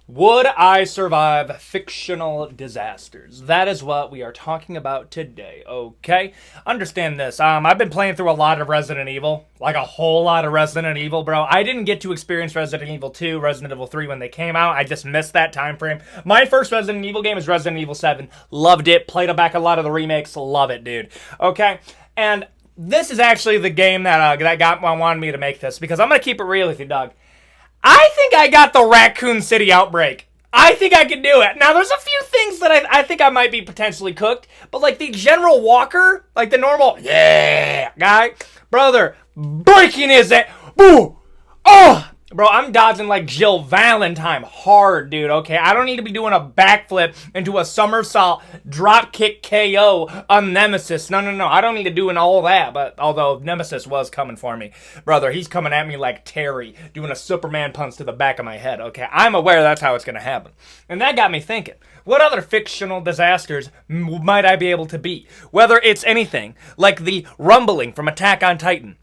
Would I survive fictional disasters? That is what we are talking about today, okay? Understand this. I've been playing through a lot of Resident Evil. Like a whole lot of Resident Evil, bro. I didn't get to experience Resident Evil 2, Resident Evil 3 when they came out. I just missed that time frame. My first Resident Evil game is Resident Evil 7. Loved it. Played back a lot of the remakes. Love it, dude. Okay? And this is actually the game that wanted me to make this. Because I'm going to keep it real with you, dog. I think I got the Raccoon City Outbreak. I think I can do it. Now, there's a few things that I think I might be potentially cooked, but like the General Walker, like the normal, yeah, guy, brother, breaking his ass, boo, oh, bro, I'm dodging like Jill Valentine hard, dude, okay? I don't need to be doing a backflip into a somersault dropkick KO on Nemesis. No, I don't need to do all that, but although Nemesis was coming for me, brother, he's coming at me like Terry, doing a Superman punch to the back of my head, okay? I'm aware that's how it's going to happen. And that got me thinking, what other fictional disasters might I be able to beat? Whether it's anything, like the rumbling from Attack on Titan,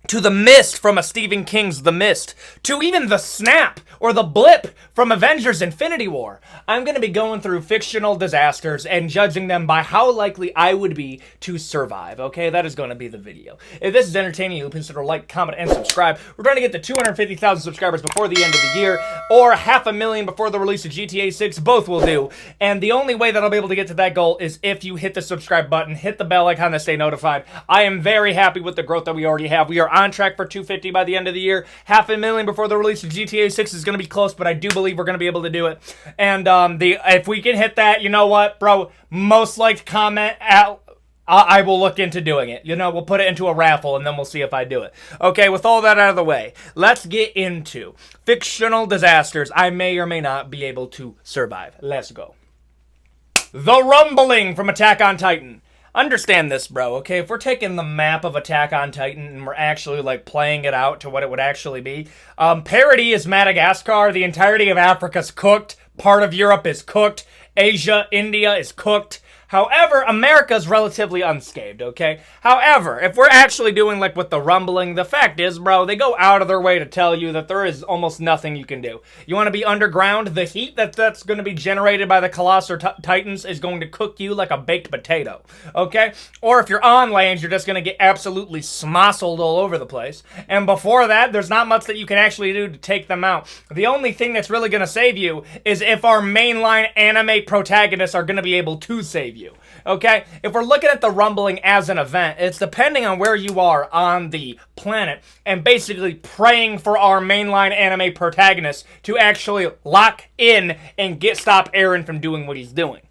to the mist from a Stephen King's The Mist, to even the snap or the blip from Avengers Infinity War. I'm going to be going through fictional disasters and judging them by how likely I would be to survive, okay? That is going to be the video. If this is entertaining you, consider like, comment, and subscribe. We're trying to get to 250,000 subscribers before the end of the year, or 500,000 before the release of GTA 6. Both will do. And the only way that I'll be able to get to that goal is if you hit the subscribe button, hit the bell icon to stay notified. I am very happy with the growth that we already have. We are on track for 250 by the end of the year. 500,000 before the release of GTA 6 is going to be close, but I do believe we're going to be able to do it. And if we can hit that, you know what, bro? Most liked comment out. I will look into doing it. You know, we'll put it into a raffle and then we'll see if I do it. Okay, with all that out of the way, let's get into fictional disasters I may or may not be able to survive. Let's go. The rumbling from Attack on Titan. Understand this, bro, okay? If we're taking the map of Attack on Titan and we're actually, like, playing it out to what it would actually be, parody is Madagascar, the entirety of Africa's cooked, part of Europe is cooked, Asia, India is cooked. However, America's relatively unscathed, okay? However, if we're actually doing, like, with the rumbling, the fact is, bro, they go out of their way to tell you that there is almost nothing you can do. You want to be underground? The heat that's going to be generated by the Colossal Titans is going to cook you like a baked potato, okay? Or if you're on land, you're just going to get absolutely smossled all over the place. And before that, there's not much that you can actually do to take them out. The only thing that's really going to save you is if our mainline anime protagonists are going to be able to save you. Okay? If we're looking at the rumbling as an event, it's depending on where you are on the planet and basically praying for our mainline anime protagonist to actually lock in and stop Eren from doing what he's doing.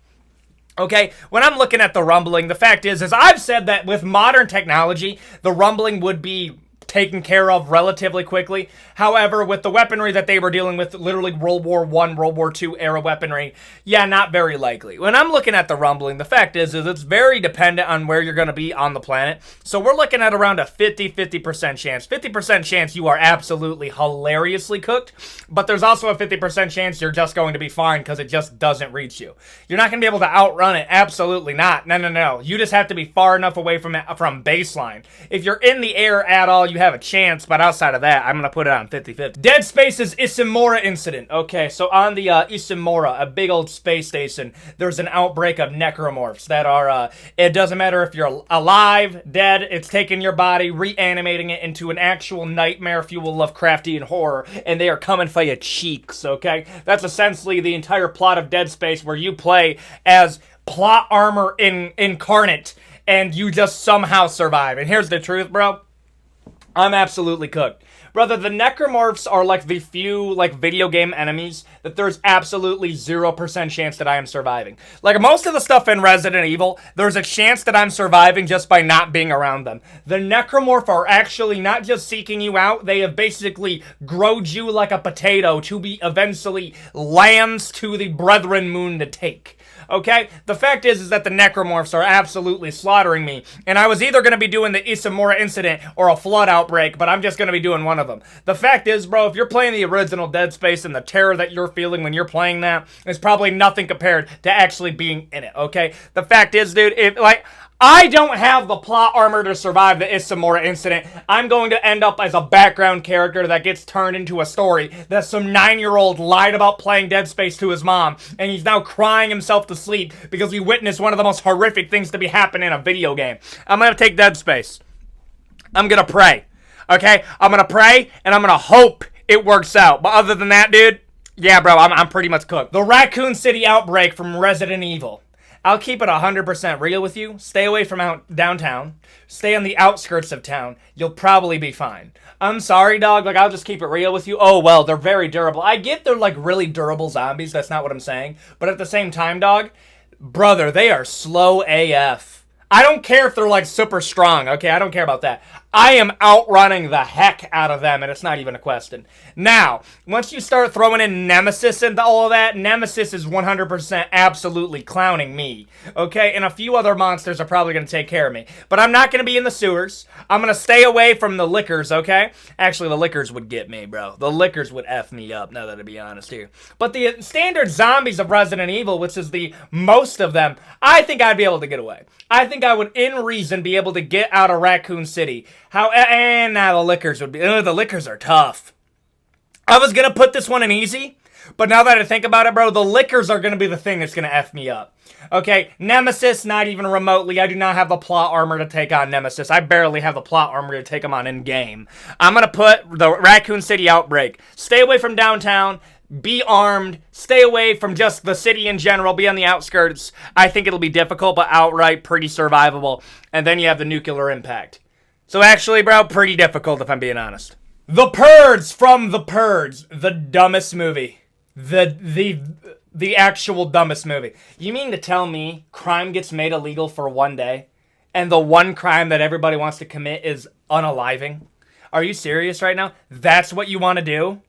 Okay, when I'm looking at the rumbling, the fact is I've said that with modern technology, the rumbling would be taken care of relatively quickly. However, with the weaponry that they were dealing with, literally World War I, World War II era weaponry, yeah, not very likely. When I'm looking at the rumbling, the fact is it's very dependent on where you're going to be on the planet. So we're looking at around a 50% chance. 50% chance you are absolutely hilariously cooked, but there's also a 50% chance you're just going to be fine because it just doesn't reach you. You're not going to be able to outrun it. Absolutely not. No. You just have to be far enough away from baseline. If you're in the air at all, you have a chance, but outside of that, I'm going to put it on 50-50. Dead Space's Ishimura Incident. Okay, so on the Ishimura, a big old space station, there's an outbreak of necromorphs that are, it doesn't matter if you're alive, dead, it's taking your body, reanimating it into an actual nightmare fuel of Lovecraftian horror, and they are coming for your cheeks, okay? That's essentially the entire plot of Dead Space, where you play as plot armor incarnate, and you just somehow survive. And here's the truth, bro. I'm absolutely cooked. Brother, the necromorphs are like the few, like, video game enemies that there's absolutely 0% chance that I am surviving. Like, most of the stuff in Resident Evil, there's a chance that I'm surviving just by not being around them. The necromorph are actually not just seeking you out, they have basically growed you like a potato to be eventually lands to the Brethren Moon to take. Okay? The fact is that the necromorphs are absolutely slaughtering me, and I was either going to be doing the Ishimura Incident or a flood outbreak, but I'm just going to be doing one of them. The fact is, bro, if you're playing the original Dead Space and the terror that you're feeling when you're playing that is probably nothing compared to actually being in it, okay? The fact is, dude, I don't have the plot armor to survive the Ishimura Incident. I'm going to end up as a background character that gets turned into a story that some 9-year-old lied about playing Dead Space to his mom, and he's now crying himself to sleep because he witnessed one of the most horrific things to be happening in a video game. I'm going to take Dead Space. I'm going to pray. Okay? I'm going to pray, and I'm going to hope it works out. But other than that, dude, yeah, bro, I'm pretty much cooked. The Raccoon City Outbreak from Resident Evil. I'll keep it 100% real with you. Stay away from downtown. Stay on the outskirts of town. You'll probably be fine. I'm sorry, dog. Like, I'll just keep it real with you. Oh, well, they're very durable. I get they're, like, really durable zombies. That's not what I'm saying. But at the same time, dog, brother, they are slow AF. I don't care if they're, like, super strong, okay? I don't care about that. I am outrunning the heck out of them, and it's not even a question. Now, once you start throwing in Nemesis into all of that, Nemesis is 100% absolutely clowning me, okay? And a few other monsters are probably going to take care of me. But I'm not going to be in the sewers. I'm going to stay away from the lickers, okay? Actually, the lickers would get me, bro. The lickers would F me up, now that to be honest here. But the standard zombies of Resident Evil, which is the most of them, I think I'd be able to get away. I think I would, in reason, be able to get out of Raccoon City. And now the lickers would be... the lickers are tough. I was going to put this one in easy, but now that I think about it, bro, the lickers are going to be the thing that's going to F me up. Okay, Nemesis, not even remotely. I do not have the plot armor to take on Nemesis. I barely have the plot armor to take him on in-game. I'm going to put the Raccoon City Outbreak. Stay away from downtown. Be armed. Stay away from just the city in general. Be on the outskirts. I think it'll be difficult, but outright pretty survivable. And then you have the nuclear impact. So actually, bro, pretty difficult if I'm being honest. The Purge from The Purge. The dumbest movie. The actual dumbest movie. You mean to tell me crime gets made illegal for one day, and the one crime that everybody wants to commit is unaliving? Are you serious right now? That's what you want to do?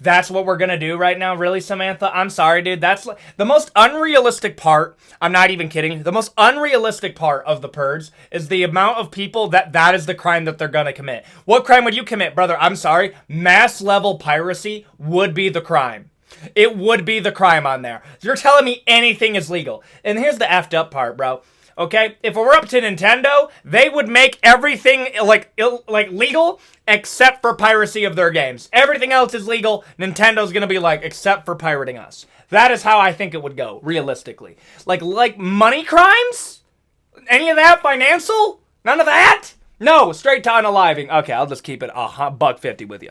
That's what we're gonna do right now? Really, Samantha? I'm sorry, dude. That's the most unrealistic part. I'm not even kidding. The most unrealistic part of The Purge is the amount of people that is the crime that they're gonna commit. What crime would you commit, brother? I'm sorry. Mass level piracy would be the crime. It would be the crime on there. You're telling me anything is legal. And here's the effed up part, bro. Okay, if it were up to Nintendo, they would make everything like legal except for piracy of their games. Everything else is legal. Nintendo's gonna be like, except for pirating us. That is how I think it would go, realistically. Like money crimes? Any of that? Financial? None of that? No, straight to unaliving. Okay, I'll just keep it $150 with you.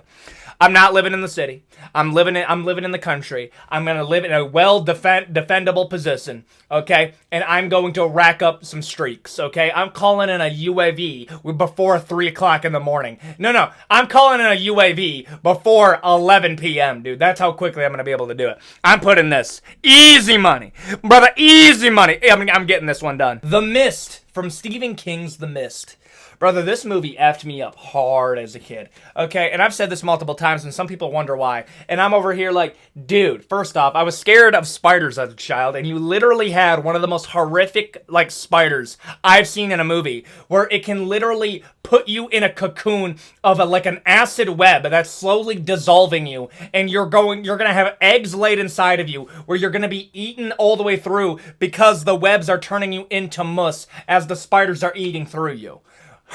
I'm not living in the city. I'm living in the country. I'm gonna live in a defendable position, okay? And I'm going to rack up some streaks, okay? I'm calling in a UAV before 3 o'clock in the morning. No, I'm calling in a UAV before 11 p.m., dude. That's how quickly I'm gonna be able to do it. I'm putting this easy money, brother. Easy money. I'm getting this one done. The Mist from Stephen King's The Mist. Brother, this movie effed me up hard as a kid, okay? And I've said this multiple times, and some people wonder why. And I'm over here like, dude, first off, I was scared of spiders as a child, and you literally had one of the most horrific, like, spiders I've seen in a movie, where it can literally put you in a cocoon of an acid web that's slowly dissolving you, and you're gonna have eggs laid inside of you, where you're gonna be eaten all the way through because the webs are turning you into mousse as the spiders are eating through you.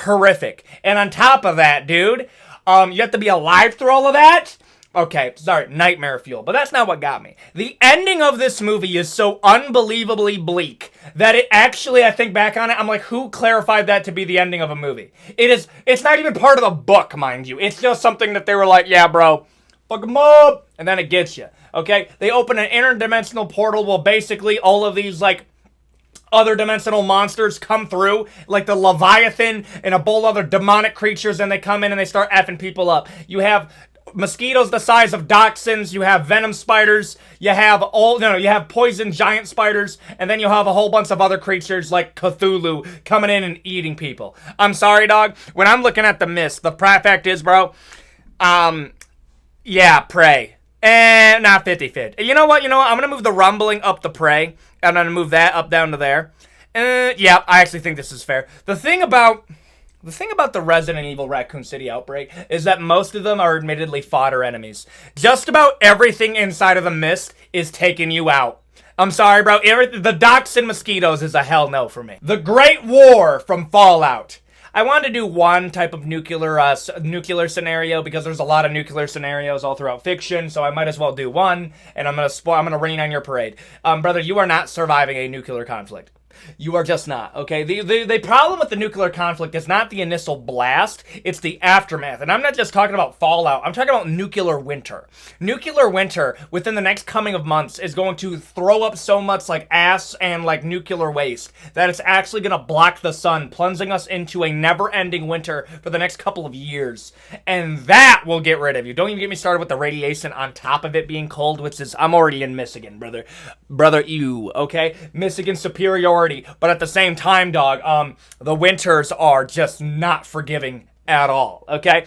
Horrific. And on top of that, dude, you have to be alive through all of that? Okay, sorry, nightmare fuel. But that's not what got me. The ending of this movie is so unbelievably bleak that it actually, I think back on it, I'm like, who clarified that to be the ending of a movie? It's not even part of the book, mind you. It's just something that they were like, yeah, bro, fuck 'em up, and then it gets you. Okay? They open an interdimensional portal where basically all of these, like, other dimensional monsters come through, like the Leviathan and a bowl of other demonic creatures, and they come in and they start effing people up. You have mosquitoes the size of dachshunds, you have venom spiders, you have poison giant spiders, and then you have a whole bunch of other creatures like Cthulhu coming in and eating people. I'm sorry, dog. When I'm looking at The Mist, the fact is, bro, yeah, Prey. Not 50-50. You know what? I'm going to move the Rumbling up the Prey. I'm going to move that up down to there. Yeah, I actually think this is fair. The thing about the Resident Evil Raccoon City Outbreak is that most of them are admittedly fodder enemies. Just about everything inside of The Mist is taking you out. I'm sorry, bro. The docks and mosquitoes is a hell no for me. The Great War from Fallout. I wanted to do one type of nuclear scenario because there's a lot of nuclear scenarios all throughout fiction, so I might as well do one. And I'm gonna rain on your parade, brother. You are not surviving a nuclear conflict. You are just not, okay? The problem with the nuclear conflict is not the initial blast, it's the aftermath. And I'm not just talking about fallout, I'm talking about nuclear winter. Nuclear winter, within the next coming of months, is going to throw up so much like ass and like nuclear waste that it's actually going to block the sun, plunging us into a never-ending winter for the next couple of years. And that will get rid of you. Don't even get me started with the radiation on top of it being cold, which is, I'm already in Michigan, brother. Brother, you, okay? Michigan superiority. But at the same time, dog, the winters are just not forgiving at all, okay?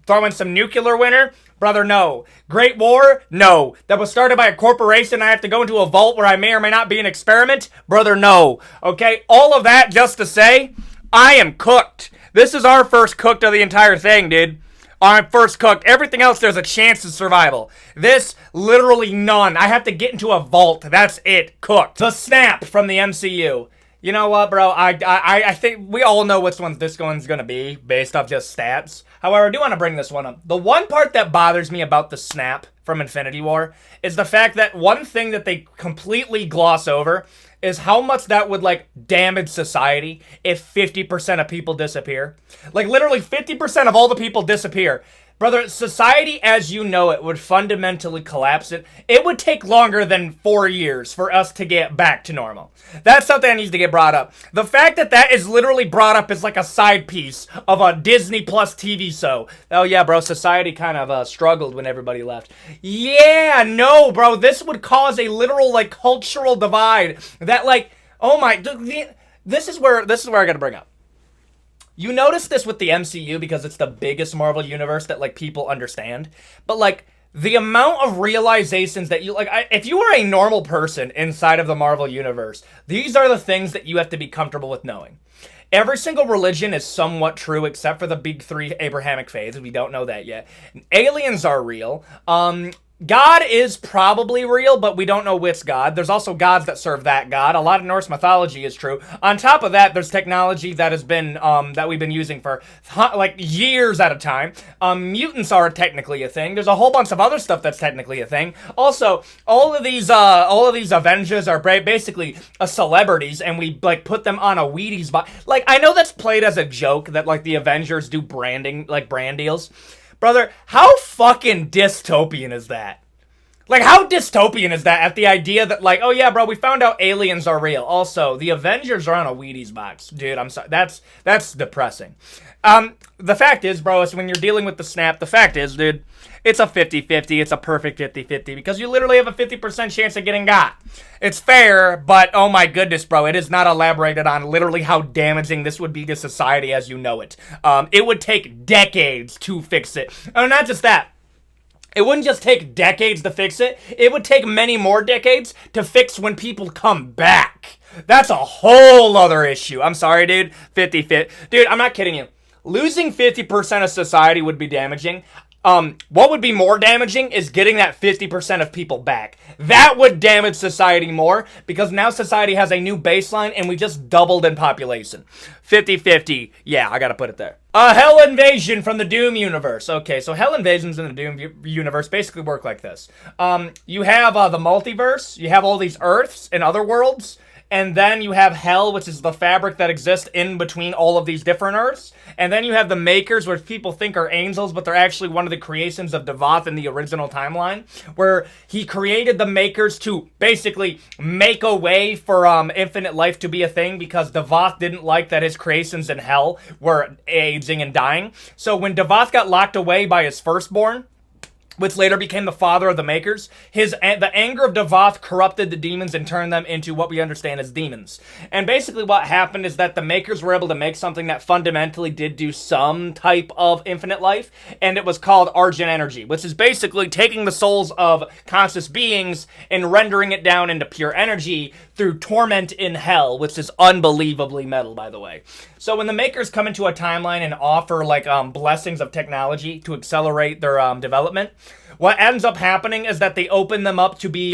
Throw in some nuclear winter, brother, no. Great War, no. That was started by a corporation, I have to go into a vault where I may or may not be an experiment, brother, no. Okay, all of that just to say, I am cooked. This is our first cooked of the entire thing, dude. Our first cooked. Everything else, there's a chance of survival. This, literally none. I have to get into a vault. That's it. Cooked. The Snap from the MCU. You know what, bro? I think we all know which one this one's gonna be, based off just stats. However, I do want to bring this one up. The one part that bothers me about the Snap from Infinity War is the fact that one thing that they completely gloss over is how much that would, like, damage society if 50% of people disappear. Like, literally 50% of all the people disappear. Brother, society as you know it would fundamentally collapse. It would take longer than 4 years for us to get back to normal. That's something that needs to get brought up. The fact that that is literally brought up as like a side piece of a Disney Plus TV show. Oh yeah, bro, society kind of struggled when everybody left. Yeah, no, bro, this would cause a literal, like, cultural divide that, like, oh my, this is where I gotta bring up. You notice this with the MCU because it's the biggest Marvel universe that, like, people understand. But, like, the amount of realizations that you, like, if you are a normal person inside of the Marvel universe, these are the things that you have to be comfortable with knowing. Every single religion is somewhat true except for the big three Abrahamic faiths. We don't know that yet. Aliens are real. God is probably real, but we don't know which God. There's also gods that serve that God. A lot of Norse mythology is true. On top of that, there's technology that has been that we've been using for like years at a time. Mutants are technically a thing. There's a whole bunch of other stuff that's technically a thing. Also, all of these Avengers are basically celebrities, and we, like, put them on a Wheaties box. Like, I know that's played as a joke that, like, the Avengers do branding, like, brand deals. Brother, how fucking dystopian is that? Like, how dystopian is that at the idea that, like, oh yeah, bro, we found out aliens are real. Also, the Avengers are on a Wheaties box. Dude, I'm sorry. That's depressing. The fact is, bro, is when you're dealing with the Snap, the fact is, dude, it's a 50-50. It's a perfect 50-50 because you literally have a 50% chance of getting got. It's fair, but oh my goodness, bro, it is not elaborated on literally how damaging this would be to society as you know it. It would take decades to fix it. Oh, not just that. It wouldn't just take decades to fix it. It would take many more decades to fix when people come back. That's a whole other issue. I'm sorry, dude. 50-50. Dude, I'm not kidding you. Losing 50% of society would be damaging. What would be more damaging is getting that 50% of people back. That would damage society more because now society has a new baseline and we just doubled in population. 50-50. Yeah, I gotta put it there. Hell Invasion from the Doom universe. Okay, so Hell Invasions in the Doom universe basically work like this. You have the multiverse, you have all these Earths and other worlds, and then you have Hell, which is the fabric that exists in between all of these different Earths. And then you have the Makers, which people think are angels, but they're actually one of the creations of Devoth in the original timeline, where he created the Makers to basically make a way for infinite life to be a thing, because Devoth didn't like that his creations in Hell were aging and dying. So when Devoth got locked away by his firstborn, which later became the father of the Makers, the anger of Devoth corrupted the demons and turned them into what we understand as demons. And basically what happened is that the Makers were able to make something that fundamentally did do some type of infinite life, and it was called Argent Energy, which is basically taking the souls of conscious beings and rendering it down into pure energy through torment in hell, which is unbelievably metal, by the way. So when the Makers come into a timeline and offer, like, blessings of technology to accelerate their development, What ends up happening is that they open them up to be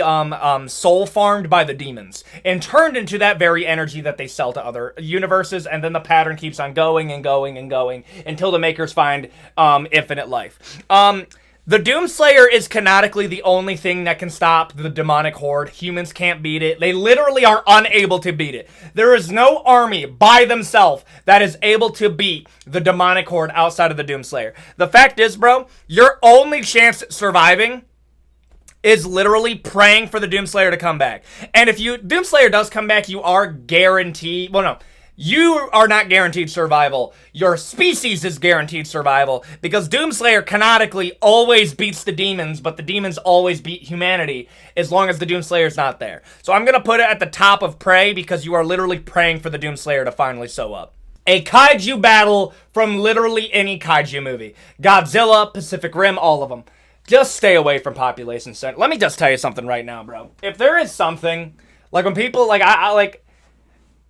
soul farmed by the demons and turned into that very energy that they sell to other universes, and then the pattern keeps on going and going and going until the makers find infinite life. The Doomslayer is canonically the only thing that can stop the demonic horde. Humans can't beat it. They literally are unable to beat it. There is no army by themselves that is able to beat the demonic horde outside of the Doomslayer. The fact is, bro, your only chance at surviving is literally praying for the Doomslayer to come back. And if Doomslayer does come back, you are guaranteed... Well, no. You are not guaranteed survival. Your species is guaranteed survival because Doomslayer canonically always beats the demons, but the demons always beat humanity as long as the Doomslayer's not there. So I'm going to put it at the top of pray because you are literally praying for the Doomslayer to finally show up. A kaiju battle from literally any kaiju movie. Godzilla, Pacific Rim, all of them. Just stay away from population center. Let me just tell you something right now, bro. If there is something, like when people, like,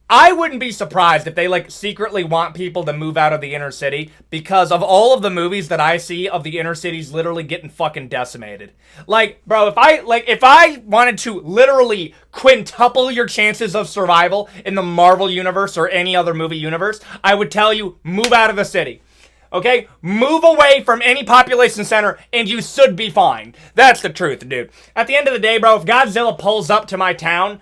I wouldn't be surprised if they, like, secretly want people to move out of the inner city because of all of the movies that I see of the inner cities literally getting fucking decimated. Like, bro, if I wanted to literally quintuple your chances of survival in the Marvel universe or any other movie universe, I would tell you, move out of the city. Okay? Move away from any population center and you should be fine. That's the truth, dude. At the end of the day, bro, if Godzilla pulls up to my town,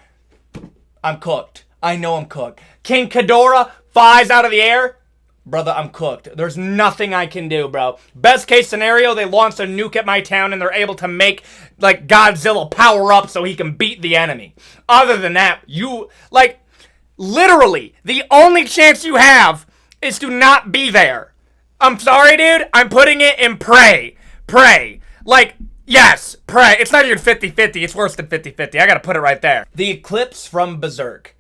I'm cooked. I know I'm cooked. King Ghidorah flies out of the air. Brother, I'm cooked. There's nothing I can do, bro. Best case scenario, they launch a nuke at my town and they're able to make, like, Godzilla power up so he can beat the enemy. Other than that, literally, the only chance you have is to not be there. I'm sorry, dude. I'm putting it in pray. Pray. Like, yes, pray. It's not even 50-50. It's worse than 50-50. I gotta put it right there. The Eclipse from Berserk.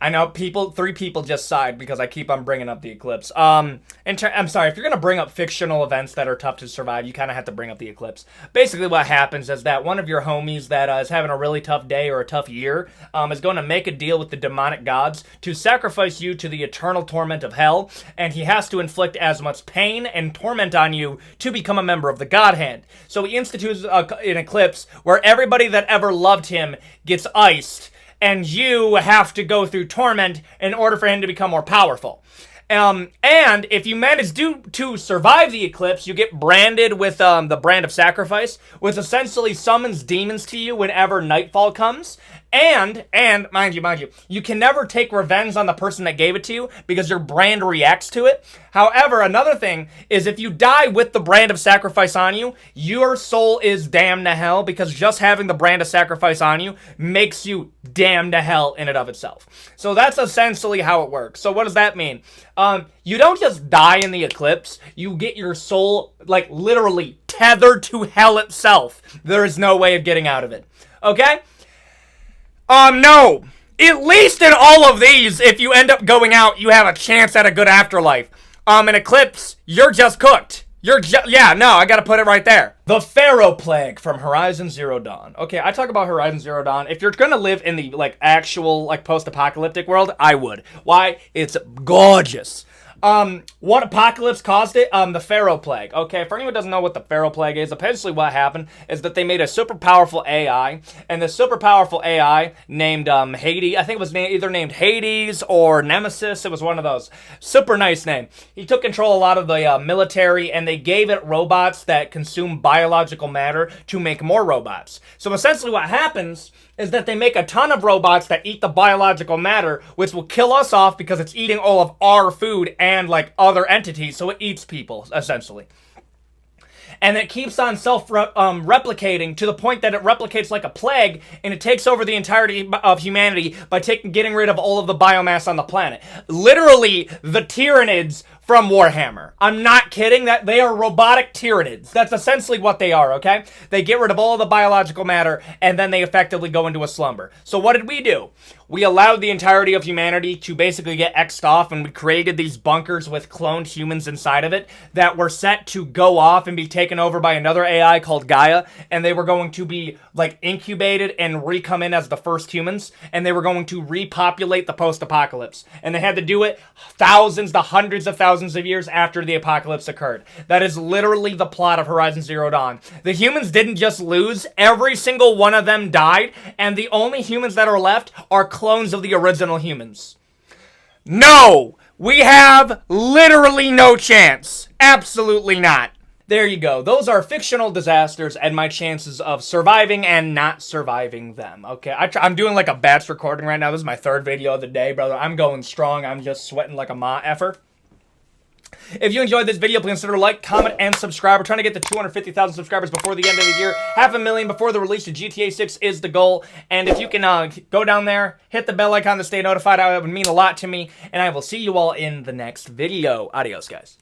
I know three people just sighed because I keep on bringing up the Eclipse. I'm sorry, if you're going to bring up fictional events that are tough to survive, you kind of have to bring up the Eclipse. Basically what happens is that one of your homies that is having a really tough day or a tough year is going to make a deal with the demonic gods to sacrifice you to the eternal torment of hell, and he has to inflict as much pain and torment on you to become a member of the Godhand. So he institutes an Eclipse where everybody that ever loved him gets iced, and you have to go through torment in order for him to become more powerful. And if you manage to survive the Eclipse, you get branded with the brand of sacrifice, which essentially summons demons to you whenever nightfall comes. And mind you, you can never take revenge on the person that gave it to you because your brand reacts to it. However, another thing is if you die with the brand of sacrifice on you, your soul is damned to hell because just having the brand of sacrifice on you makes you damned to hell in and of itself. So that's essentially how it works. So what does that mean? You don't just die in the Eclipse, you get your soul, like, literally tethered to hell itself. There is no way of getting out of it. Okay? No. At least in all of these, if you end up going out, you have a chance at a good afterlife. In Eclipse, you're just cooked. I gotta put it right there. The Faro Plague from Horizon Zero Dawn. Okay, I talk about Horizon Zero Dawn. If you're gonna live in the, like, actual, like, post-apocalyptic world, I would. Why? It's gorgeous. What apocalypse caused it? The Faro Plague. Okay, for anyone who doesn't know what the Faro Plague is, essentially what happened is that they made a super powerful AI, and the super powerful AI named Hades, I think it was either named Hades or Nemesis, it was one of those. Super nice name. He took control of a lot of the military, and they gave it robots that consume biological matter to make more robots. So essentially what happens is that they make a ton of robots that eat the biological matter, which will kill us off because it's eating all of our food and, like, other entities, so it eats people, essentially. And it keeps on self-replicating to the point that it replicates like a plague, and it takes over the entirety of humanity by getting rid of all of the biomass on the planet. Literally, the Tyranids from Warhammer. I'm not kidding. That they are robotic Tyranids. That's essentially what they are, okay? They get rid of all of the biological matter, and then they effectively go into a slumber. So what did we do? We allowed the entirety of humanity to basically get X'd off, and we created these bunkers with cloned humans inside of it that were set to go off and be taken over by another AI called Gaia, and they were going to be, like, incubated and re-come in as the first humans, and they were going to repopulate the post-apocalypse. And they had to do it thousands to hundreds of thousands thousands of years after the apocalypse occurred. That is literally the plot of Horizon Zero Dawn. The humans didn't just lose, every single one of them died, and the only humans that are left are clones of the original humans. No! We have literally no chance. Absolutely not. There you go. Those are fictional disasters and my chances of surviving and not surviving them. Okay, I'm doing like a batch recording right now. This is my third video of the day, brother. I'm going strong. I'm just sweating like a effer. If you enjoyed this video, please consider like, comment, and subscribe. We're trying to get to 250,000 subscribers before the end of the year. 500,000 before the release of GTA 6 is the goal. And if you can go down there, hit the bell icon to stay notified, that would mean a lot to me. And I will see you all in the next video. Adios, guys.